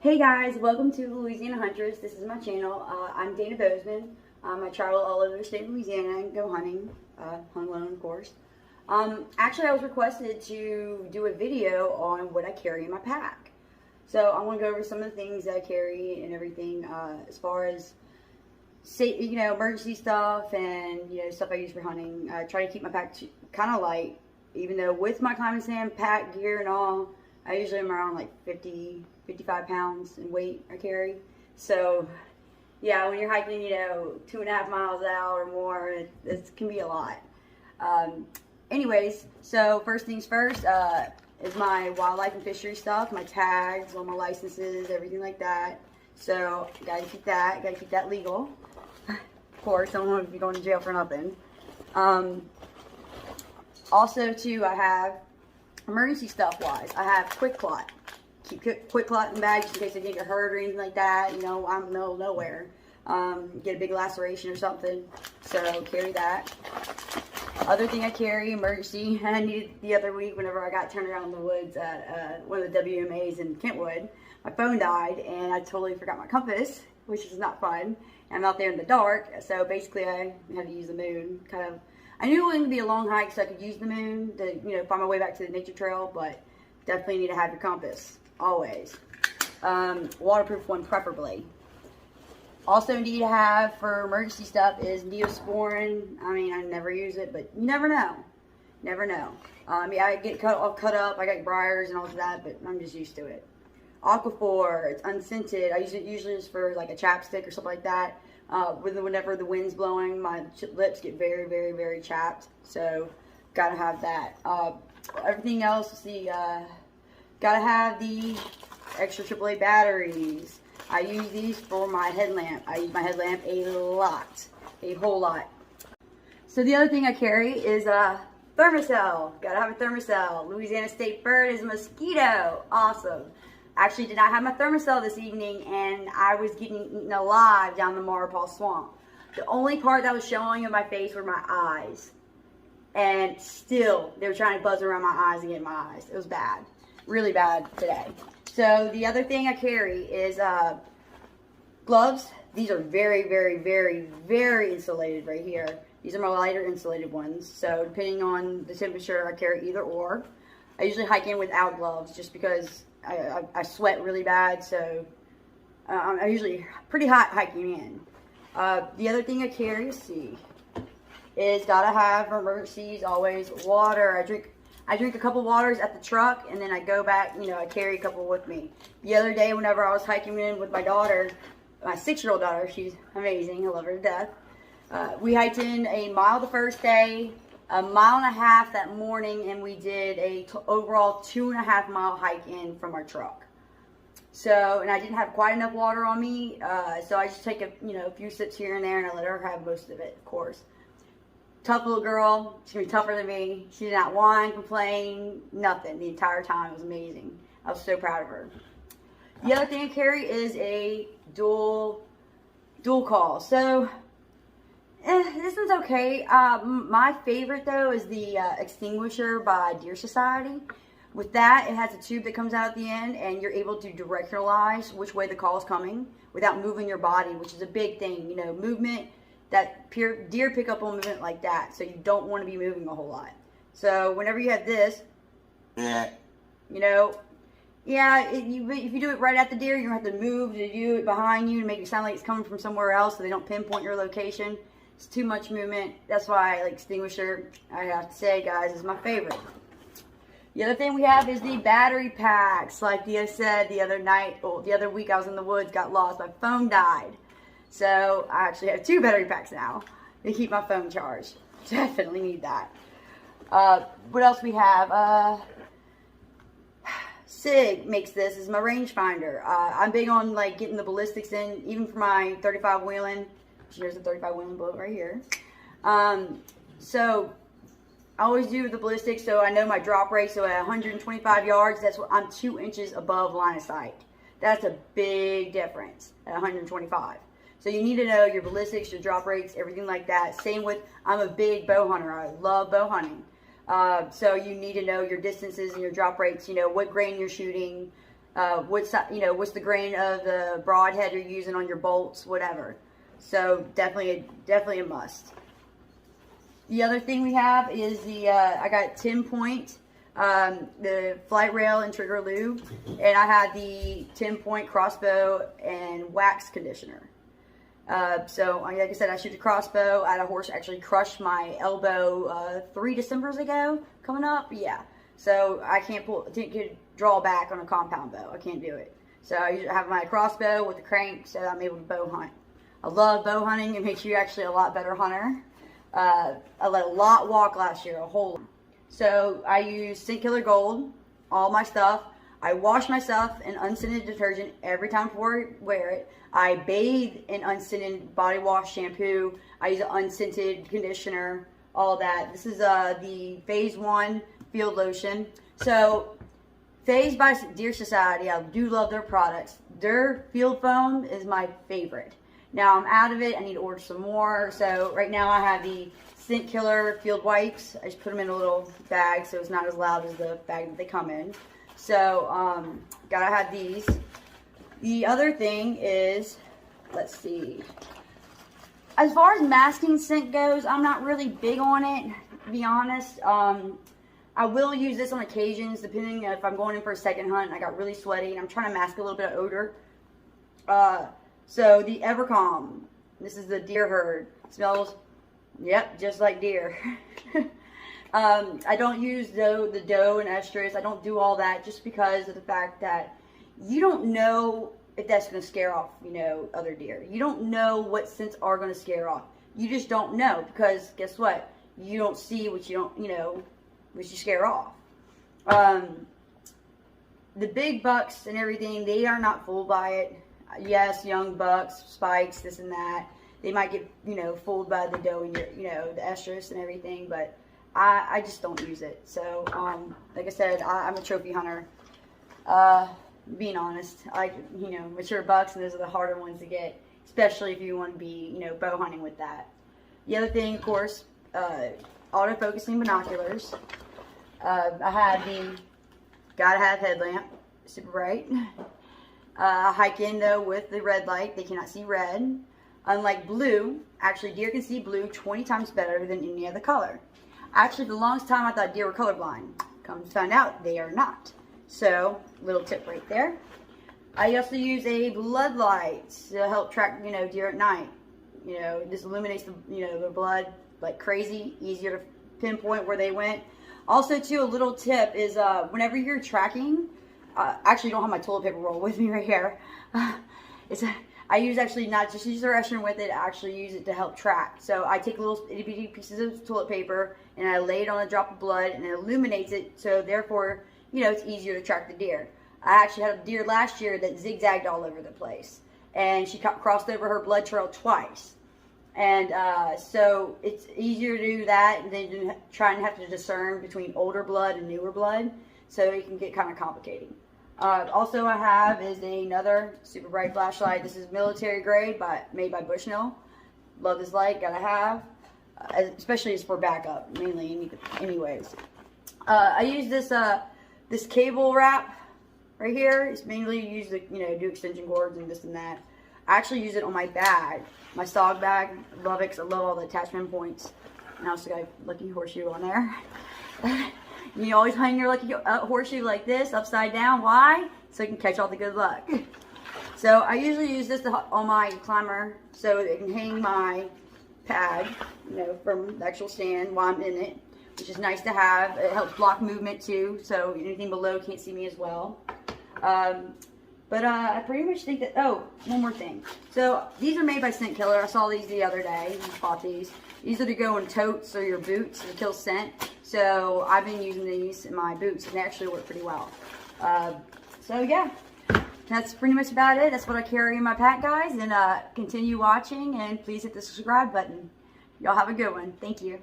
Hey guys, welcome to Louisiana Huntress. This is my channel. I'm Dana Bozeman. I travel all over the state of Louisiana and go hunting, hunt alone of course. Actually, I was requested to do a video on what I carry in my pack. So I want to go over some of the things that I carry and everything as far as emergency stuff and stuff I use for hunting. I try to keep my pack kind of light, even though with my Climb and Stand pack gear and all, I usually am around like 55 pounds in weight I carry. So yeah, when you're hiking 2.5 miles out or more, it can be a lot. Anyways, so first things first is my wildlife and fishery stuff, my tags, all my licenses, everything like that. So gotta keep that legal. Of course, don't want to be going to jail for nothing. Also too, I have emergency stuff wise, I have QuikClot. Keep QuikClot in the bag just in case I get hurt or anything like that. I'm in the middle of nowhere. Get a big laceration or something. So carry that. Other thing I carry, emergency, and I needed the other week whenever I got turned around in the woods at one of the WMAs in Kentwood. My phone died and I totally forgot my compass, which is not fun. I'm out there in the dark, so basically I had to use the moon. I knew it wasn't going to be a long hike, so I could use the moon to find my way back to the nature trail, but definitely need to have your compass, always. Waterproof one preferably. Also need to have for emergency stuff is Neosporin. I never use it, but you never know. Never know. I get all cut up, I got briars and all of that, but I'm just used to it. Aquaphor, it's unscented. I use it usually just for like a chapstick or something like that. Whenever the wind's blowing, my lips get very, very, very chapped. So, gotta have that. Everything else, gotta have the extra AAA batteries. I use these for my headlamp. I use my headlamp a lot, a whole lot. So the other thing I carry is a Thermacell. Gotta have a Thermacell. Louisiana State Bird is a mosquito. Awesome. Actually did not have my Thermacell this evening, and I was getting eaten alive down the Maurepas Swamp. The only part that was showing in my face were my eyes. And still, they were trying to buzz around my eyes and get in my eyes. It was bad. Really bad today. So the other thing I carry is gloves. These are very, very, very, very insulated right here. These are my lighter insulated ones. So depending on the temperature, I carry either or. I usually hike in without gloves just because I sweat really bad. So I'm usually pretty hot hiking in. The other thing I carry, is gotta have for emergencies always water. I drink a couple waters at the truck, and then I go back, I carry a couple with me. The other day, whenever I was hiking in with my daughter, my 6-year-old daughter, she's amazing, I love her to death. We hiked in a mile the first day, a mile and a half that morning, and we did a overall 2.5 mile hike in from our truck. So, and I didn't have quite enough water on me, so I just take a few sips here and there, and I let her have most of it, of course. Tough little girl. She's gonna be tougher than me. She did not whine, complain, nothing the entire time. It was amazing. I was so proud of her. The other thing I carry is a dual call. So this one's okay. My favorite though is the extinguisher by Deer Society. With that, it has a tube that comes out at the end, and you're able to directionalize which way the call is coming without moving your body, which is a big thing. Movement. That deer pick up on movement like that, so you don't want to be moving a whole lot. So whenever you have this, if you do it right at the deer, you're going to have to move to do it behind you to make it sound like it's coming from somewhere else so they don't pinpoint your location. It's too much movement. That's why I like extinguisher, I have to say, guys, is my favorite. The other thing we have is the battery packs. Like Dia said the other week I was in the woods, got lost, my phone died. So I actually have 2 battery packs now to keep my phone charged. Definitely need that. What else we have? SIG makes this. This is my rangefinder. I'm big on getting the ballistics in, even for my 35 wheeling. Here's the 35 wheeling bullet right here. So I always do the ballistics, so I know my drop rate. So at 125 yards, that's what I'm 2 inches above line of sight. That's a big difference at 125. So you need to know your ballistics, your drop rates, everything like that. Same with, I'm a big bow hunter. I love bow hunting. So you need to know your distances and your drop rates, what grain you're shooting, what's the grain of the broadhead you're using on your bolts, whatever. So definitely a must. The other thing we have is I got 10 Point, the flight rail and trigger lube, and I had the 10 Point crossbow and wax conditioner. So like I said, I shoot a crossbow. I had a horse actually crush my elbow 3 Decembers ago coming up. Yeah. So I can't draw back on a compound bow. I can't do it. So I usually have my crossbow with the crank so I'm able to bow hunt. I love bow hunting. It makes you actually a lot better hunter. I let a lot walk last year, a whole lot. So I use Scent Killer Gold, all my stuff. I wash myself in unscented detergent every time before I wear it. I bathe in unscented body wash shampoo. I use an unscented conditioner, all that. This is the Phase 1 field lotion. So Phase by Deer Society, I do love their products. Their field foam is my favorite. Now I'm out of it. I need to order some more. So right now I have the Scent Killer field wipes. I just put them in a little bag so it's not as loud as the bag that they come in. So gotta have these. The other thing is, let's see. As far as masking scent goes, I'm not really big on it, to be honest. I will use this on occasions, depending if I'm going in for a second hunt and I got really sweaty and I'm trying to mask a little bit of odor. So the Evercalm, this is the deer herd. Smells, yep, just like deer. I don't use the doe and estrus. I don't do all that just because of the fact that you don't know if that's going to scare off, other deer. You don't know what scents are going to scare off. You just don't know because guess what? You don't see what you don't, what you scare off. The big bucks and everything, they are not fooled by it. Yes, young bucks, spikes, this and that. They might get, fooled by the doe and the estrus and everything, but I just don't use it. So, like I said, I'm a trophy hunter. Being honest, I like, mature bucks, and those are the harder ones to get, especially if you want to be, bow hunting with that. The other thing, of course, auto-focusing binoculars. I had the gotta have headlamp, super bright. I hike in though with the red light. They cannot see red. Unlike blue, actually deer can see blue 20 times better than any other color. Actually, for the longest time I thought deer were colorblind. Come to find out, they are not. So, little tip right there. I also use a blood light to help track, deer at night. This illuminates the blood like crazy, easier to pinpoint where they went. Also, too, a little tip is whenever you're tracking, actually don't have my toilet paper roll with me right here. I use actually not just use the restroom with it, I actually use it to help track. So I take little itty bitty pieces of toilet paper and I lay it on a drop of blood and it illuminates it, so therefore, it's easier to track the deer. I actually had a deer last year that zigzagged all over the place and she crossed over her blood trail twice. And so it's easier to do that than try and have to discern between older blood and newer blood. So it can get kind of complicated. Also I have is another super bright flashlight. This is military grade made by Bushnell. Love this light, gotta have. Especially as for backup, mainly anyways. I use this cable wrap right here. It's mainly used to, do extension cords and this and that. I actually use it on my bag, my SOG bag. Love it because I love all the attachment points. And I also got a lucky horseshoe on there. You always hang your lucky horseshoe like this, upside down. Why? So you can catch all the good luck. So I usually use this on my climber so it can hang my pad, from the actual stand while I'm in it, which is nice to have. It helps block movement too, so anything below can't see me as well. But I pretty much think that, oh, one more thing. So these are made by Scent Killer. I saw these the other day. I bought these. These are to go in totes or your boots to kill scent. So I've been using these in my boots and they actually work pretty well. So yeah, that's pretty much about it. That's what I carry in my pack, guys. And continue watching and please hit the subscribe button. Y'all have a good one. Thank you.